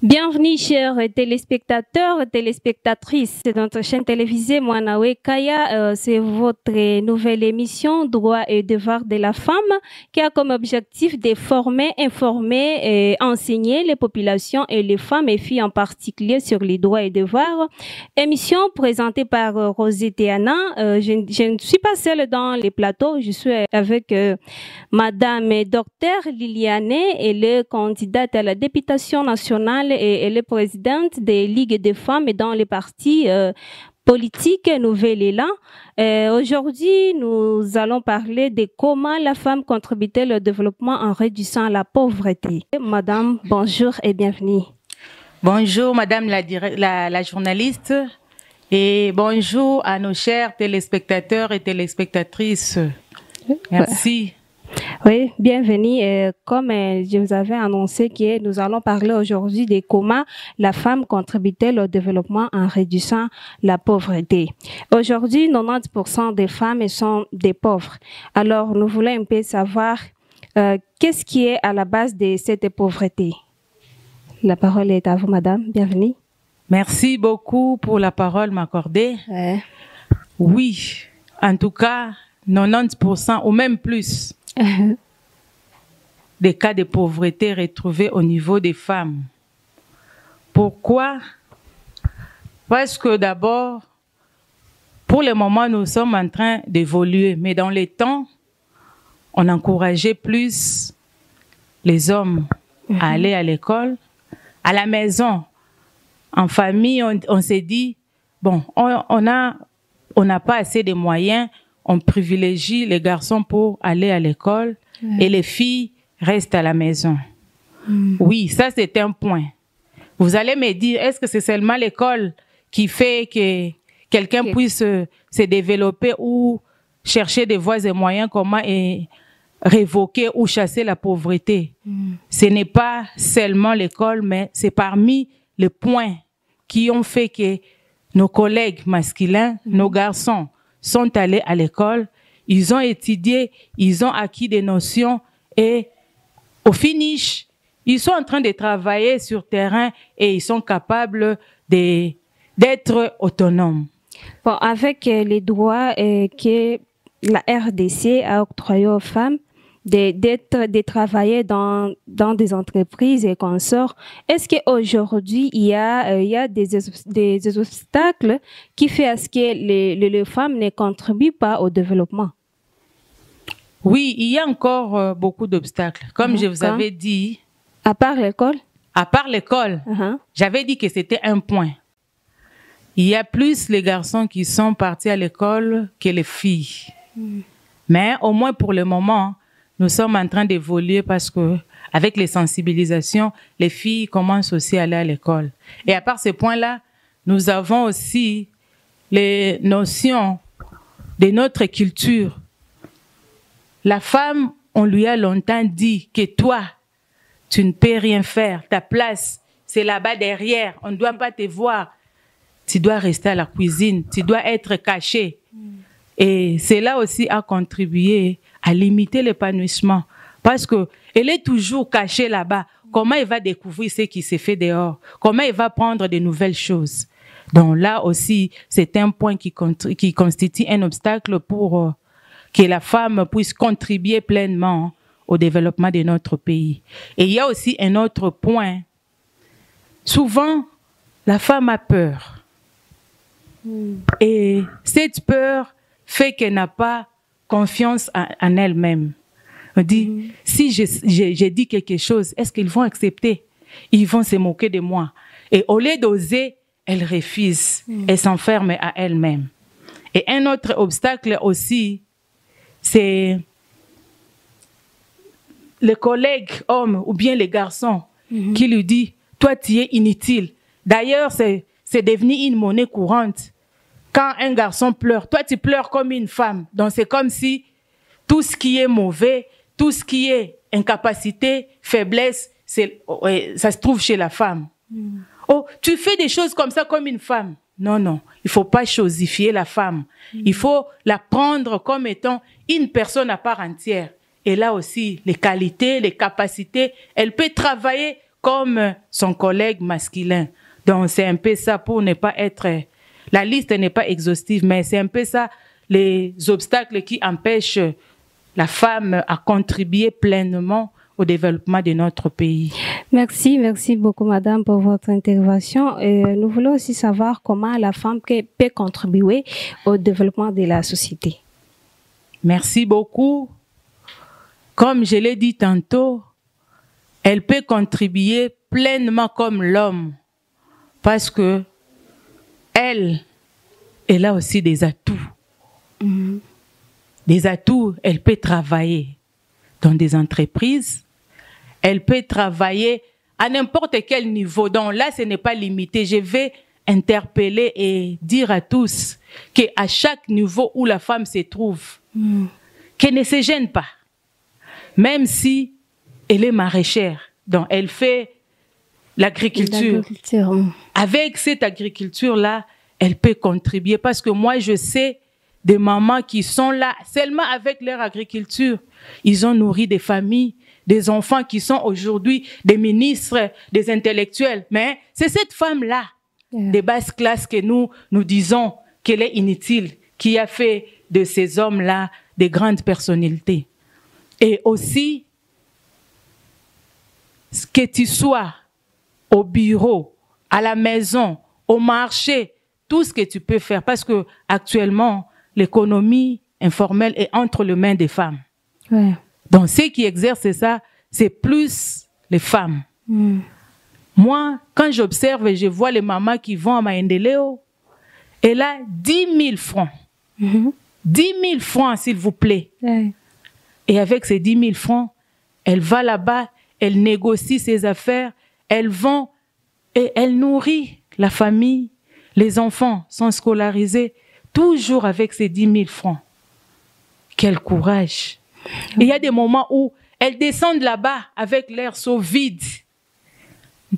Bienvenue, chers téléspectateurs et téléspectatrices de notre chaîne télévisée Mwanawe Kaya. C'est votre nouvelle émission Droits et devoirs de la femme qui a comme objectif de former, informer et enseigner les populations et les femmes et filles en particulier sur les droits et devoirs. Émission présentée par Rosette et Anna. Je ne suis pas seule dans les plateaux, je suis avec Madame Docteur Liliane. Elle est candidate à la députation nationale et elle est présidente des ligues des femmes dans les partis politiques Nouvelle Élan. Aujourd'hui, nous allons parler de comment la femme contribue au développement en réduisant la pauvreté. Madame, bonjour et bienvenue. Bonjour Madame la journaliste et bonjour à nos chers téléspectateurs et téléspectatrices. Merci. Oui, bienvenue. Comme je vous avais annoncé que nous allons parler aujourd'hui de comment la femme contribue au développement en réduisant la pauvreté. Aujourd'hui, 90% des femmes sont des pauvres. Alors, nous voulons un peu savoir qu'est-ce qui est à la base de cette pauvreté. La parole est à vous, madame. Bienvenue. Merci beaucoup pour la parole m'accordée. Ouais. Oui, en tout cas, 90% ou même plus des cas de pauvreté retrouvés au niveau des femmes. Pourquoi? Parce que d'abord, pour le moment, nous sommes en train d'évoluer, mais dans les temps, on encourageait plus les hommes à aller à l'école. À la maison, en famille, on s'est dit, bon, on n'a pas assez de moyens, on privilégie les garçons pour aller à l'école et les filles restent à la maison. Oui, ça c'est un point. Vous allez me dire, est-ce que c'est seulement l'école qui fait que quelqu'un puisse se développer ou chercher des voies et moyens comment révoquer ou chasser la pauvreté? Ce n'est pas seulement l'école, mais c'est parmi les points qui ont fait que nos collègues masculins, nos garçons, sont allés à l'école, ils ont étudié, ils ont acquis des notions et au finish, ils sont en train de travailler sur terrain et ils sont capables d'être autonomes. Bon, avec les droits que la RDC a octroyés aux femmes, de travailler dans des entreprises et consorts. Est-ce qu'aujourd'hui, il y a des obstacles qui font à ce que les femmes ne contribuent pas au développement? Oui, il y a encore beaucoup d'obstacles. Comme je vous avais dit. À part l'école? À part l'école. J'avais dit que c'était un point. Il y a plus les garçons qui sont partis à l'école que les filles. Mais au moins pour le moment, nous sommes en train d'évoluer parce que, avec les sensibilisations, les filles commencent aussi à aller à l'école. Et à part ce point-là, nous avons aussi les notions de notre culture. La femme, on lui a longtemps dit que toi, tu ne peux rien faire. Ta place, c'est là-bas derrière. On ne doit pas te voir. Tu dois rester à la cuisine. Tu dois être caché. Et cela aussi a contribué à limiter l'épanouissement. Parce qu'elle est toujours cachée là-bas. Comment elle va découvrir ce qui s'est fait dehors? Comment elle va prendre de nouvelles choses? Donc là aussi, c'est un point qui constitue un obstacle pour que la femme puisse contribuer pleinement au développement de notre pays. Et il y a aussi un autre point. Souvent, la femme a peur. Et cette peur fait qu'elle n'a pas confiance en elle-même. On dit, si j'ai dit quelque chose, est-ce qu'ils vont accepter? Ils vont se moquer de moi. Et au lieu d'oser, elle refuse. Elle s'enferme à elle-même. Et un autre obstacle aussi, c'est les collègues hommes ou bien les garçons qui lui disent, toi tu es inutile. D'ailleurs, c'est devenu une monnaie courante. Quand un garçon pleure, toi tu pleures comme une femme. Donc c'est comme si tout ce qui est mauvais, tout ce qui est incapacité, faiblesse, ça se trouve chez la femme. Oh, tu fais des choses comme ça comme une femme. Non, non, il ne faut pas chosifier la femme. Il faut la prendre comme étant une personne à part entière. Et là aussi, les qualités, les capacités, elle peut travailler comme son collègue masculin. Donc, c'est un peu ça pour ne pas être... La liste n'est pas exhaustive, mais c'est un peu ça, les obstacles qui empêchent la femme à contribuer pleinement au développement de notre pays. Merci beaucoup, madame, pour votre intervention. Nous voulons aussi savoir comment la femme peut contribuer au développement de la société. Merci beaucoup. Comme je l'ai dit tantôt, elle peut contribuer pleinement comme l'homme parce que elle a aussi des atouts. Des atouts, elle peut travailler dans des entreprises, elle peut travailler à n'importe quel niveau. Donc là, ce n'est pas limité. Je vais interpeller et dire à tous qu'à chaque niveau où la femme se trouve, qu'elle ne se gêne pas. Même si elle est maraîchère, donc elle fait l'agriculture. Avec cette agriculture-là, elle peut contribuer parce que moi, je sais des mamans qui sont là seulement avec leur agriculture. Ils ont nourri des familles, des enfants qui sont aujourd'hui des ministres, des intellectuels. Mais c'est cette femme-là, des basses classes, que nous disons qu'elle est inutile, qui a fait de ces hommes-là des grandes personnalités. Et aussi, que tu sois au bureau, à la maison, au marché, tout ce que tu peux faire. Parce que actuellement, l'économie informelle est entre les mains des femmes. Ouais. Donc, ceux qui exercent ça, c'est plus les femmes. Moi, quand j'observe et je vois les mamans qui vont à Maendeleo, elle a 10 000 francs. 10 000 francs, s'il vous plaît. Ouais. Et avec ces 10 000 francs, elle va là-bas, elle négocie ses affaires, elle vend et elle nourrit la famille. Les enfants sont scolarisés, toujours avec ces 10 000 francs. Quel courage! Et il y a des moments où elles descendent là-bas avec leur seau vide,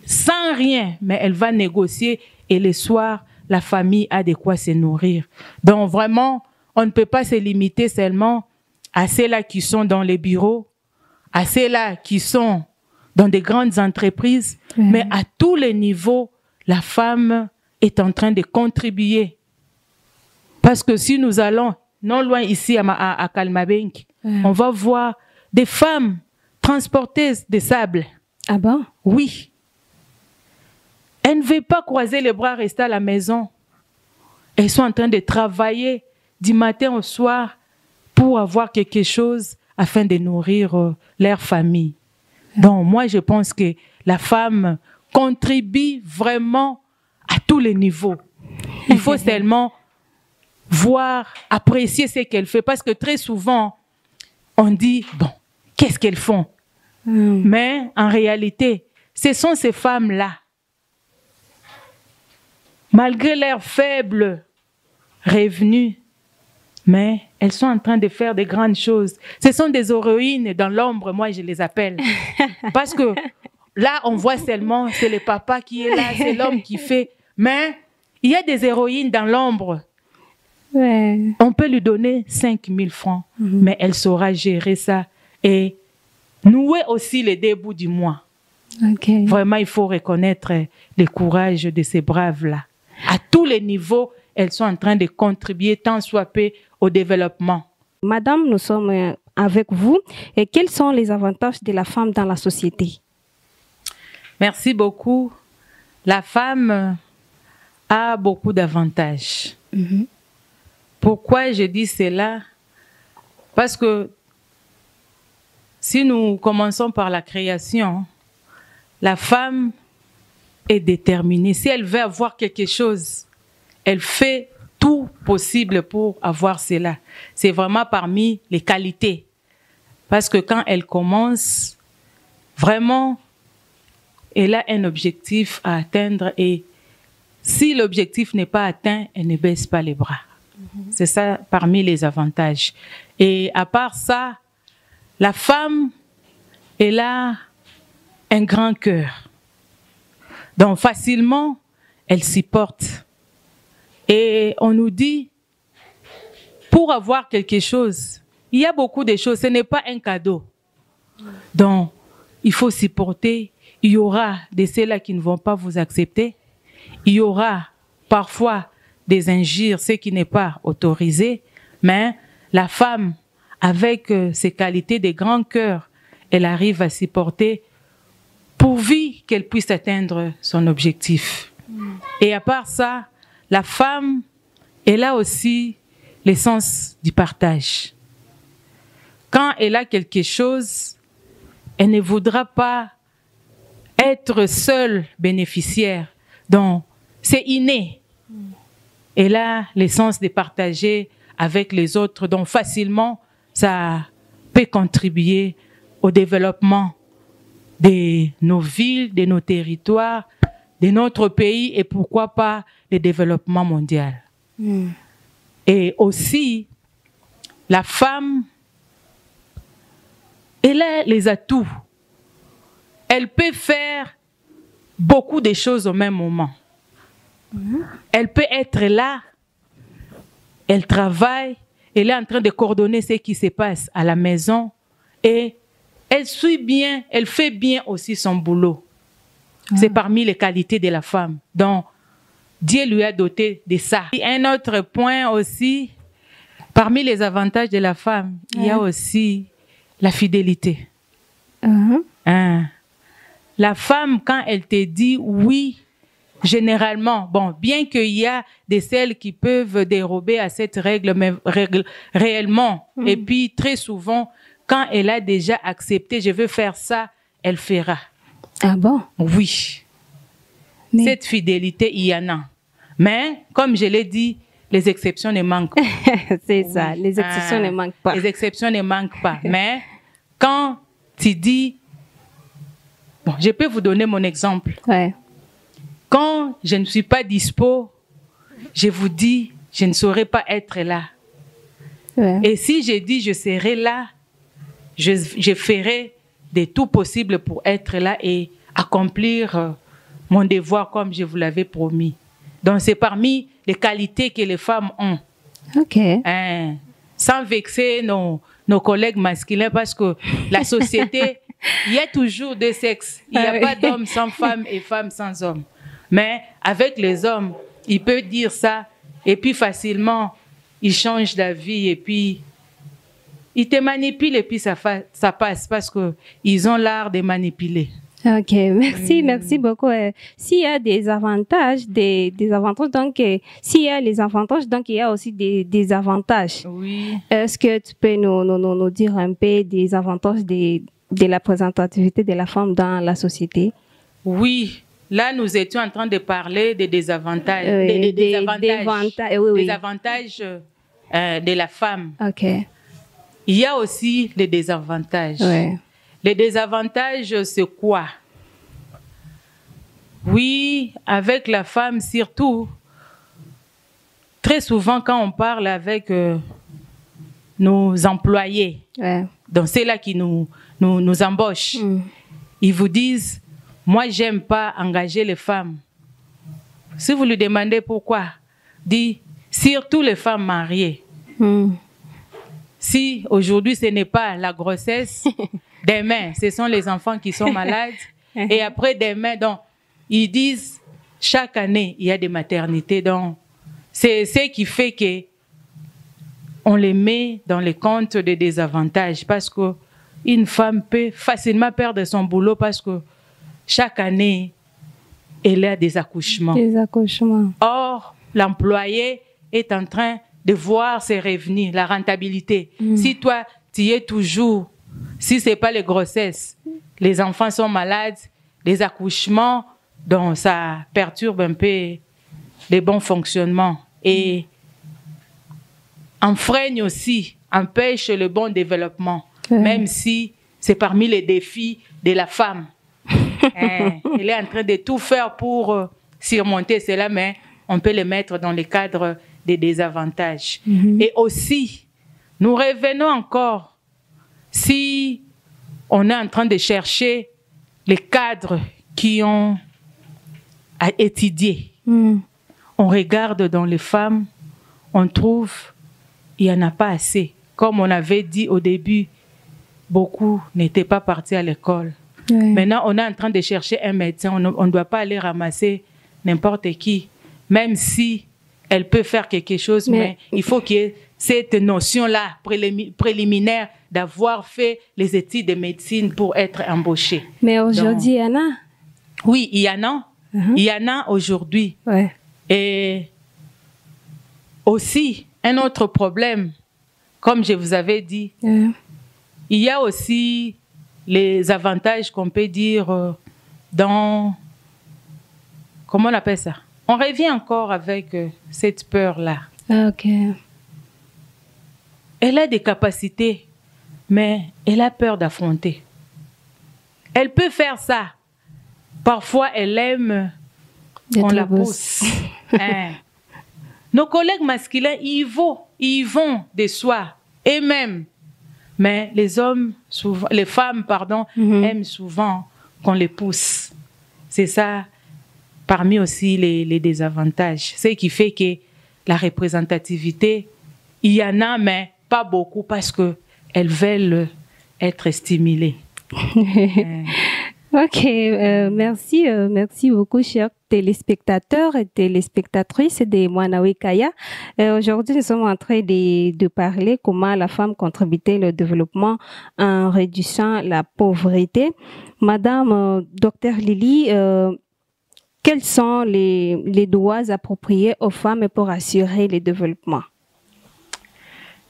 sans rien, mais elle va négocier et le soir, la famille a de quoi se nourrir. Donc vraiment, on ne peut pas se limiter seulement à ceux-là qui sont dans les bureaux, à ceux-là qui sont dans des grandes entreprises, mais à tous les niveaux, la femme est en train de contribuer. Parce que si nous allons non loin ici à Kalmabenk, on va voir des femmes transporteuses de sable. Ah bon? Oui. Elles ne veulent pas croiser les bras, rester à la maison. Elles sont en train de travailler du matin au soir pour avoir quelque chose afin de nourrir leur famille. Donc moi, je pense que la femme contribue vraiment à tous les niveaux. Il faut seulement voir, apprécier ce qu'elle fait. Parce que très souvent, on dit, bon, qu'est-ce qu'elles font? Mais en réalité, ce sont ces femmes-là, malgré leurs faibles revenus, mais elles sont en train de faire de grandes choses. Ce sont des héroïnes dans l'ombre, moi je les appelle. Parce que là, on voit seulement, c'est le papa qui est là, c'est l'homme qui fait. Mais il y a des héroïnes dans l'ombre. Ouais. On peut lui donner 5 000 francs, mais elle saura gérer ça et nouer aussi les débuts du mois. Okay. Vraiment, il faut reconnaître le courage de ces braves-là. À tous les niveaux, elles sont en train de contribuer tant soit peu au développement. Madame, nous sommes avec vous. Et quels sont les avantages de la femme dans la société? Merci beaucoup. La femme a beaucoup d'avantages. Pourquoi je dis cela? Parce que si nous commençons par la création, la femme est déterminée. Si elle veut avoir quelque chose, elle fait tout possible pour avoir cela. C'est vraiment parmi les qualités. Parce que quand elle commence, vraiment, elle a un objectif à atteindre et si l'objectif n'est pas atteint, elle ne baisse pas les bras. C'est ça parmi les avantages. Et à part ça, la femme, elle a un grand cœur. Donc facilement, elle s'y porte. Et on nous dit, pour avoir quelque chose, il y a beaucoup de choses, ce n'est pas un cadeau. Donc, il faut s'y porter, il y aura de ceux-là qui ne vont pas vous accepter. Il y aura parfois des injures, ce qui n'est pas autorisé. Mais la femme, avec ses qualités de grand cœur, elle arrive à s'y porter pourvu qu'elle puisse atteindre son objectif. Et à part ça, la femme, elle a aussi l'essence du partage. Quand elle a quelque chose, elle ne voudra pas être seule bénéficiaire. Donc, c'est inné. Elle a l'essence de partager avec les autres. Donc, facilement, ça peut contribuer au développement de nos villes, de nos territoires, de notre pays et pourquoi pas le développement mondial. Et aussi, la femme, elle a les atouts. Elle peut faire beaucoup de choses au même moment. Elle peut être là, elle travaille, elle est en train de coordonner ce qui se passe à la maison et elle suit bien, elle fait bien aussi son boulot. C'est parmi les qualités de la femme. Donc, Dieu lui a doté de ça. Et un autre point aussi, parmi les avantages de la femme, il y a aussi la fidélité. La femme, quand elle te dit oui, généralement, bon, bien qu'il y a des celles qui peuvent dérober à cette règle, mais réellement, et puis très souvent, quand elle a déjà accepté, je veux faire ça, elle fera. Ah bon? Oui. Mais cette fidélité, il y en a. Mais, comme je l'ai dit, les exceptions ne manquent pas. C'est ça, les exceptions ne manquent pas. Les exceptions ne manquent pas. Mais, quand tu dis... Bon, je peux vous donner mon exemple. Ouais. Quand je ne suis pas dispo, je vous dis, je ne saurais pas être là. Ouais. Et si je dis je serai là, je ferai de tout possible pour être là et accomplir mon devoir comme je vous l'avais promis. Donc, c'est parmi les qualités que les femmes ont. OK. Sans vexer nos collègues masculins, parce que la société, il y a toujours deux sexes. Il n'y a pas d'hommes sans femmes et femmes sans hommes. Mais avec les hommes, il peut dire ça et puis facilement, il change d'avis et puis il te manipule et puis ça passe parce qu'ils ont l'art de manipuler. Ok, merci beaucoup. S'il y a des avantages, des avantages, donc s'il y a les avantages, donc il y a aussi des désavantages. Oui. Est-ce que tu peux nous dire un peu des avantages de la représentativité de la femme dans la société? Oui. Là, nous étions en train de parler des désavantages. Des avantages de la femme. Ok. Il y a aussi les désavantages. Ouais. Les désavantages, c'est quoi? Oui, avec la femme surtout, très souvent quand on parle avec nos employés, donc c'est là qui nous embauchent, ils vous disent, moi, j'aime pas engager les femmes. Si vous lui demandez pourquoi, dit, surtout les femmes mariées. Si aujourd'hui, ce n'est pas la grossesse, demain, ce sont les enfants qui sont malades. Et après, demain, donc, ils disent, chaque année, il y a des maternités. Donc, c'est ce qui fait que on les met dans les comptes des désavantages. Parce qu'une femme peut facilement perdre son boulot parce que chaque année, elle a des accouchements. Des accouchements. Or, l'employé est en train de voir ses revenus, la rentabilité. Si toi, tu y es toujours, si ce n'est pas les grossesses, les enfants sont malades, les accouchements, donc ça perturbe un peu les bons fonctionnements. Et enfreigne aussi, empêche le bon développement, même si c'est parmi les défis de la femme. Elle est en train de tout faire pour surmonter cela, mais on peut les mettre dans le cadre des désavantages. Et aussi, nous revenons encore, si on est en train de chercher les cadres qui ont à étudier, on regarde dans les femmes, on trouve il n'y en a pas assez. Comme on avait dit au début, beaucoup n'étaient pas partis à l'école. Maintenant, on est en train de chercher un médecin. On ne doit pas aller ramasser n'importe qui, même si elle peut faire quelque chose, mais il faut qu'il y ait cette notion-là préliminaire d'avoir fait les études de médecine pour être embauché. Mais aujourd'hui, il y en a. Oui, il y en a. Il y en a aujourd'hui. Et aussi, un autre problème, comme je vous avais dit, il y a aussi les avantages qu'on peut dire dans... Comment on appelle ça? On revient encore avec cette peur-là. OK. Elle a des capacités, mais elle a peur d'affronter. Elle peut faire ça. Parfois, elle aime qu'on la pousse. Nos collègues masculins, ils vont de soi, et même. Mais les hommes, souvent, les femmes, pardon, aiment souvent qu'on les pousse. C'est ça, parmi aussi les désavantages. Ce qui fait que la représentativité, il y en a, mais pas beaucoup parce qu'elles veulent être stimulées. OK, merci beaucoup, chers téléspectateurs et téléspectatrices de Mwanawe Kaya. Aujourd'hui, nous sommes en train de parler comment la femme contribue au développement en réduisant la pauvreté. Madame Dr Lily, quels sont les droits appropriés aux femmes pour assurer le développement?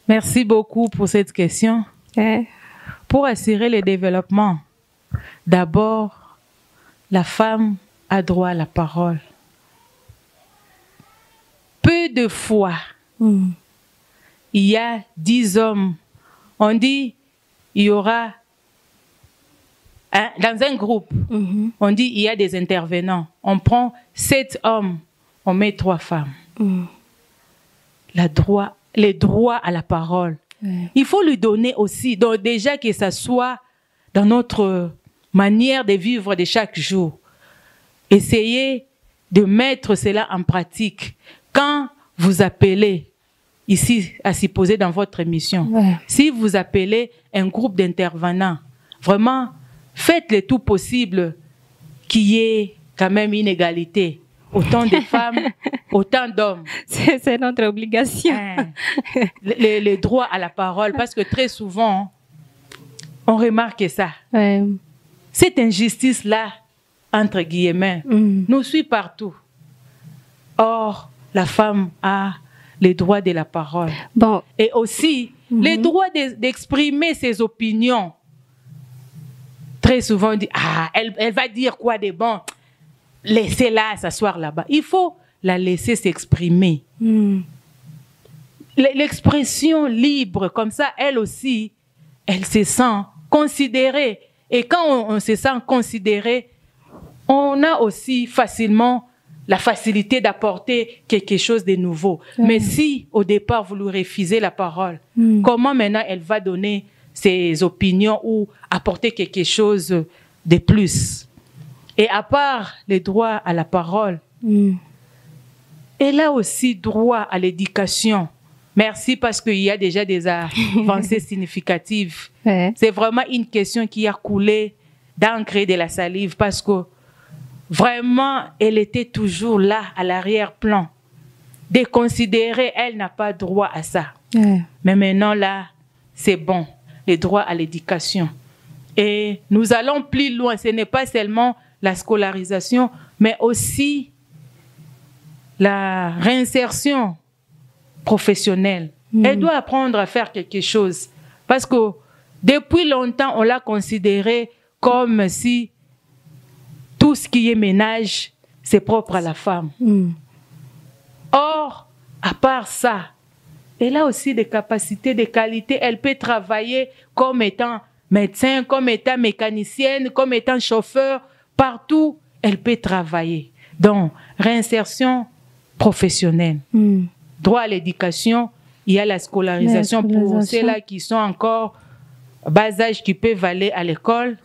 Merci beaucoup pour cette question. Pour assurer le développement, d'abord, la femme a droit à la parole. Peu de fois, il y a 10 hommes. On dit, il y aura, dans un groupe, on dit, il y a des intervenants. On prend 7 hommes, on met 3 femmes. Les droits à la parole. Il faut lui donner aussi, donc déjà que ça soit dans notre manière de vivre de chaque jour. Essayez de mettre cela en pratique. Quand vous appelez, ici, à s'y poser dans votre émission, si vous appelez un groupe d'intervenants, vraiment, faites le tout possible qu'il y ait quand même une égalité. Autant de femmes, autant d'hommes. C'est notre obligation. Les droits à la parole, parce que très souvent, on remarque ça. Cette injustice-là, entre guillemets, nous suit partout. Or, la femme a les droits de la parole. Bon. Et aussi, les droits d'exprimer ses opinions. Très souvent, on dit, elle va dire quoi de bon? Laissez-la s'asseoir là-bas. Il faut la laisser s'exprimer. L'expression libre, comme ça, elle aussi, elle se sent considérée. Et quand on se sent considéré, on a aussi facilement la facilité d'apporter quelque chose de nouveau. Mais si, au départ, vous lui refusez la parole, comment maintenant elle va donner ses opinions ou apporter quelque chose de plus? Et à part les droits à la parole, elle a aussi droit à l'éducation. Merci parce qu'il y a déjà des avancées significatives. C'est vraiment une question qui a coulé d'encre de la salive parce que vraiment, elle était toujours là, à l'arrière-plan. Déconsidérée, elle n'a pas droit à ça. Mais maintenant, là, c'est bon, les droits à l'éducation. Et nous allons plus loin. Ce n'est pas seulement la scolarisation, mais aussi la réinsertion professionnelle. Elle doit apprendre à faire quelque chose. Parce que depuis longtemps, on l'a considéré comme si tout ce qui est ménage, c'est propre à la femme. Or, à part ça, elle a aussi des capacités, des qualités. Elle peut travailler comme étant médecin, comme étant mécanicienne, comme étant chauffeur. Partout, elle peut travailler. Donc, réinsertion professionnelle. Droit à l'éducation, il y a la scolarisation pour ceux-là qui sont encore bas âge, qui peuvent aller à l'école.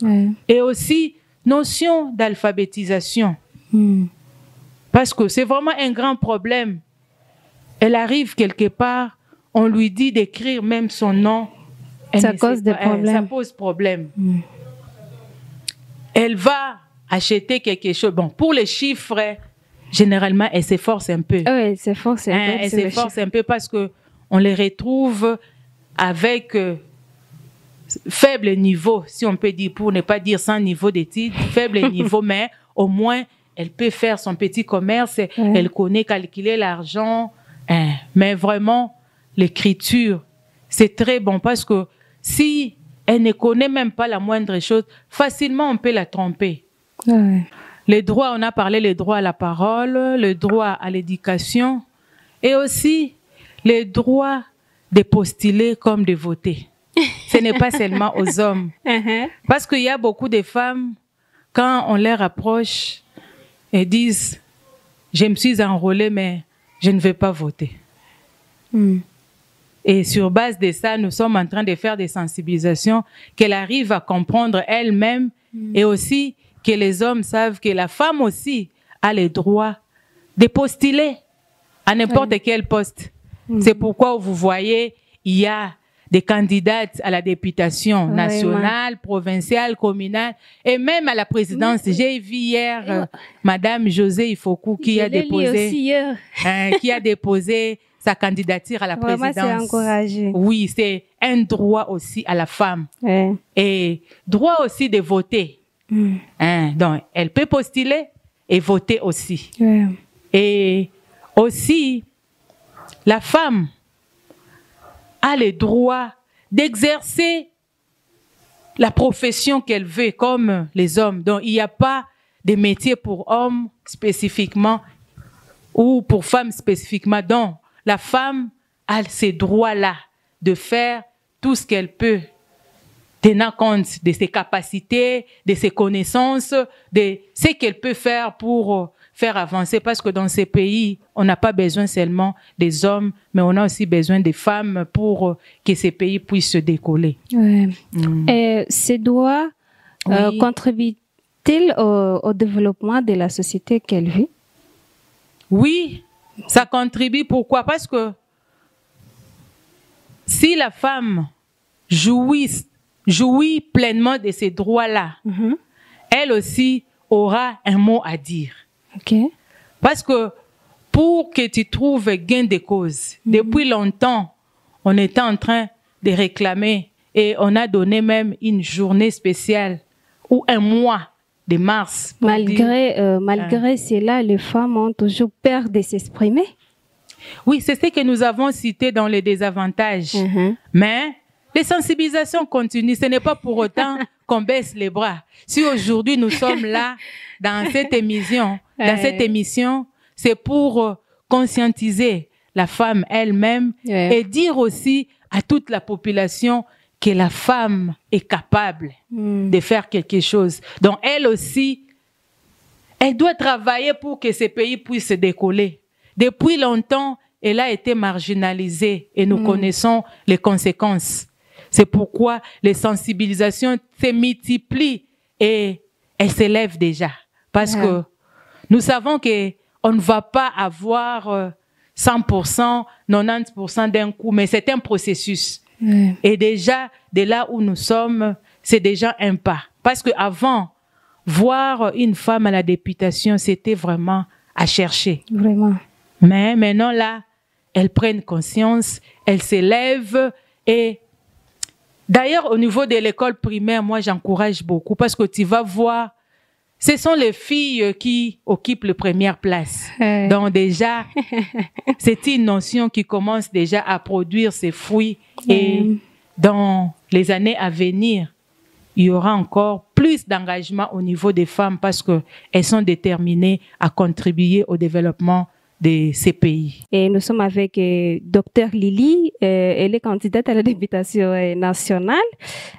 Et aussi, notion d'alphabétisation. Parce que c'est vraiment un grand problème. Elle arrive quelque part, on lui dit d'écrire même son nom. Ça cause des problèmes. Ça pose problème. elle va acheter quelque chose. Bon, pour les chiffres, généralement, elle s'efforce un peu. Oui, elle s'efforce un peu. Elle s'efforce un peu parce qu'on les retrouve avec faible niveau, si on peut dire, pour ne pas dire sans niveau d'études, faible niveau, mais au moins, elle peut faire son petit commerce, elle connaît calculer l'argent, mais vraiment, l'écriture, c'est très bon parce que si elle ne connaît même pas la moindre chose, facilement, on peut la tromper. Les droits, on a parlé les droits à la parole, le droit à l'éducation et aussi les droits de postuler comme de voter. Ce n'est pas seulement aux hommes. Parce qu'il y a beaucoup de femmes, quand on les rapproche, elles disent « Je me suis enrôlée, mais je ne vais pas voter. Et sur base de ça, nous sommes en train de faire des sensibilisations, qu'elle arrive à comprendre elle-même et aussi que les hommes savent que la femme aussi a le droit de postuler à n'importe quel poste. C'est pourquoi vous voyez, il y a des candidates à la députation nationale, provinciale, communale et même à la présidence. J'ai vu hier Madame José Ifoku qui a déposé sa candidature à la présidence. Vraiment, c'est encouragé. Oui, c'est un droit aussi à la femme. Et droit aussi de voter. Donc, elle peut postuler et voter aussi. Et aussi, la femme a le droit d'exercer la profession qu'elle veut comme les hommes. Donc, il n'y a pas de métier pour hommes spécifiquement ou pour femmes spécifiquement. Donc, la femme a ces droits-là de faire tout ce qu'elle peut, tenant compte de ses capacités, de ses connaissances, de ce qu'elle peut faire pour faire avancer. Parce que dans ces pays, on n'a pas besoin seulement des hommes, mais on a aussi besoin des femmes pour que ces pays puissent se décoller. Et ces droits contribuent-ils au développement de la société qu'elle vit? Oui, ça contribue. Pourquoi? Parce que si la femme jouit pleinement de ces droits-là, elle aussi aura un mot à dire. Parce que pour que tu trouves gain de cause, depuis longtemps, on était en train de réclamer et on a donné même une journée spéciale ou un mois de mars. Malgré cela, les femmes ont toujours peur de s'exprimer. Oui, c'est ce que nous avons cité dans les désavantages. Mais les sensibilisations continuent. Ce n'est pas pour autant qu'on baisse les bras. Si aujourd'hui nous sommes là dans cette émission, c'est pour conscientiser la femme elle-même et dire aussi à toute la population que la femme est capable de faire quelque chose. Donc elle aussi, elle doit travailler pour que ce pays puisse se décoller. Depuis longtemps, elle a été marginalisée et nous connaissons les conséquences. C'est pourquoi les sensibilisations se multiplient et elles s'élèvent déjà. Parce que nous savons qu'on ne va pas avoir 100%, 90% d'un coup, mais c'est un processus. Et déjà, de là où nous sommes, c'est déjà un pas. Parce qu'avant, voir une femme à la députation, c'était vraiment à chercher. Vraiment. Mais maintenant, là, elles prennent conscience, elles s'élèvent et d'ailleurs, au niveau de l'école primaire, moi, j'encourage beaucoup parce que tu vas voir, ce sont les filles qui occupent les premières places. Donc déjà, c'est une notion qui commence déjà à produire ses fruits et dans les années à venir, il y aura encore plus d'engagement au niveau des femmes parce qu'elles sont déterminées à contribuer au développement de ces pays. Et nous sommes avec Dr Lily, elle est candidate à la députation nationale.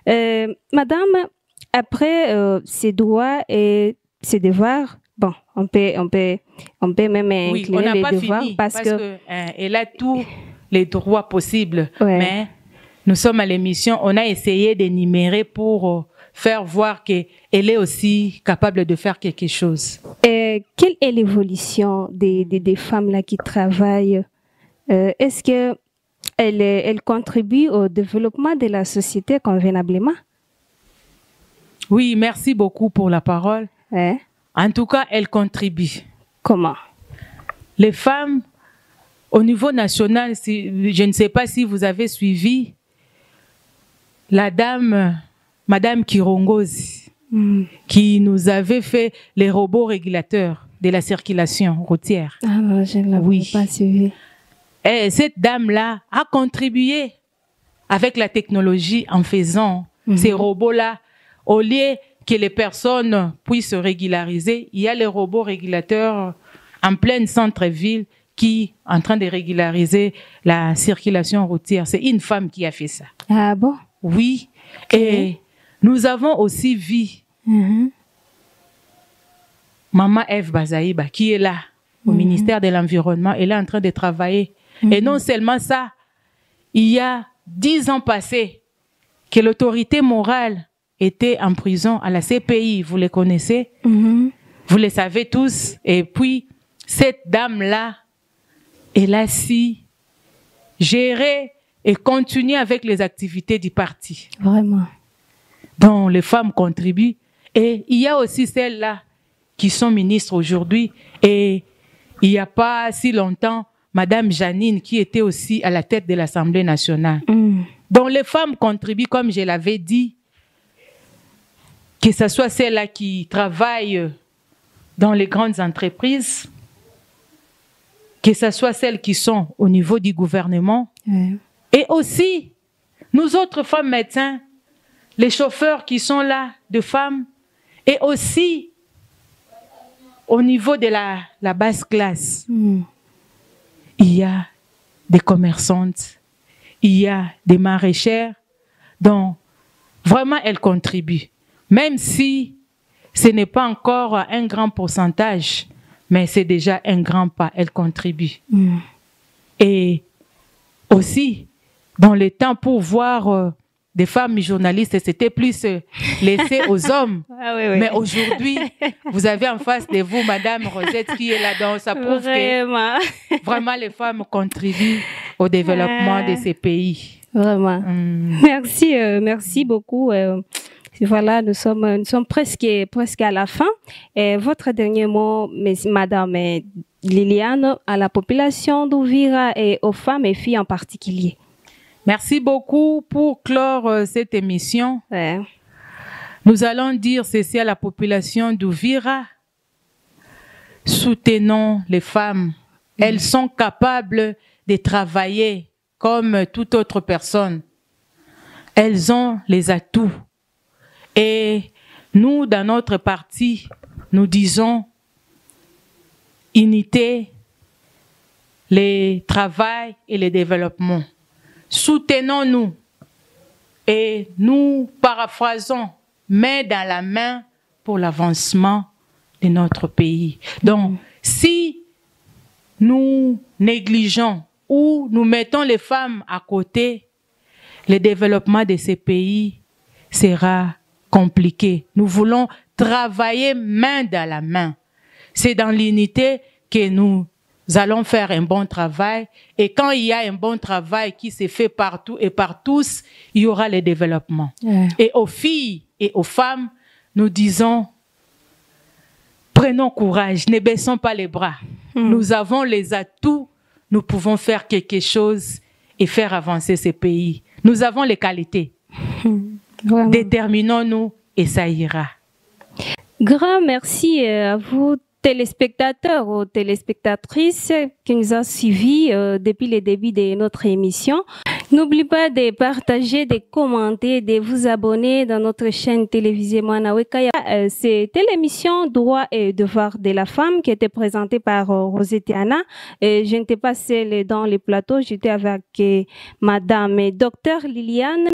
Madame, après ses droits et ses devoirs, bon, on peut même inclure les devoirs parce que elle a tous les droits possibles. Mais nous sommes à l'émission, on a essayé d'énumérer pour faire voir qu'elle est aussi capable de faire quelque chose. Quelle est l'évolution des femmes là qui travaillent? Est-ce qu'elles contribuent au développement de la société convenablement? Oui, merci beaucoup pour la parole. Ouais. En tout cas, elles contribuent. Comment? Les femmes, au niveau national, je ne sais pas si vous avez suivi la dame, Madame Kirongozi, qui nous avait fait les robots régulateurs de la circulation routière. Ah non, je ne l'avais pas suivi. Et cette dame-là a contribué avec la technologie en faisant ces robots-là. Au lieu que les personnes puissent se régulariser, il y a les robots régulateurs en pleine centre-ville qui sont en train de régulariser la circulation routière. C'est une femme qui a fait ça. Ah bon? Oui. Okay. Et nous avons aussi vu Maman Eve Bazaïba qui est là au ministère de l'Environnement. Elle est en train de travailler. Et non seulement ça, il y a 10 ans passés que l'autorité morale était en prison à la CPI. Vous les connaissez? Vous les savez tous. Et puis, cette dame-là, elle a su gérer et continuer avec les activités du parti. Vraiment. Donc, les femmes contribuent. Et il y a aussi celles-là qui sont ministres aujourd'hui. Et il n'y a pas si longtemps, Madame Janine, qui était aussi à la tête de l'Assemblée nationale. Donc, les femmes contribuent, comme je l'avais dit, que ce soit celles-là qui travaillent dans les grandes entreprises, que ce soit celles qui sont au niveau du gouvernement, et aussi, nous autres femmes médecins, les chauffeurs qui sont là, de femmes, et aussi au niveau de la basse classe. Il y a des commerçantes, il y a des maraîchères, donc vraiment elles contribuent. Même si ce n'est pas encore un grand pourcentage, mais c'est déjà un grand pas, elles contribuent. Et aussi, dans le temps pour voir des femmes journalistes, c'était plus laissé aux hommes. Ah, oui. Mais aujourd'hui, vous avez en face de vous Madame Rosette qui est là-dedans. Ça prouve que vraiment les femmes contribuent au développement de ces pays. Vraiment. Merci, merci beaucoup. Voilà, nous sommes presque à la fin. Et votre dernier mot, Madame Liliane, à la population d'Uvira et aux femmes et filles en particulier. Merci beaucoup pour clore cette émission. Nous allons dire ceci à la population d'Uvira. Soutenons les femmes. Elles sont capables de travailler comme toute autre personne. Elles ont les atouts. Et nous, dans notre parti, nous disons unité, le travail et le développement. Soutenons-nous et nous paraphrasons main dans la main pour l'avancement de notre pays. Donc, si nous négligeons ou nous mettons les femmes à côté, le développement de ces pays sera compliqué. Nous voulons travailler main dans la main. C'est dans l'unité que nous allons faire un bon travail. Et quand il y a un bon travail qui se fait partout et par tous, il y aura le développement. Et aux filles et aux femmes, nous disons, prenons courage, ne baissons pas les bras. Nous avons les atouts, nous pouvons faire quelque chose et faire avancer ces pays. Nous avons les qualités. Déterminons-nous et ça ira. Grand merci à vous, téléspectateurs ou téléspectatrices qui nous ont suivis depuis le début de notre émission. N'oubliez pas de partager, de commenter, de vous abonner dans notre chaîne télévisée Mwanawe Kaya. C'était l'émission Droit et devoir de la femme qui était présentée par Rosette Anna. Je n'étais pas seule dans le plateau, j'étais avec Madame Docteur Liliane.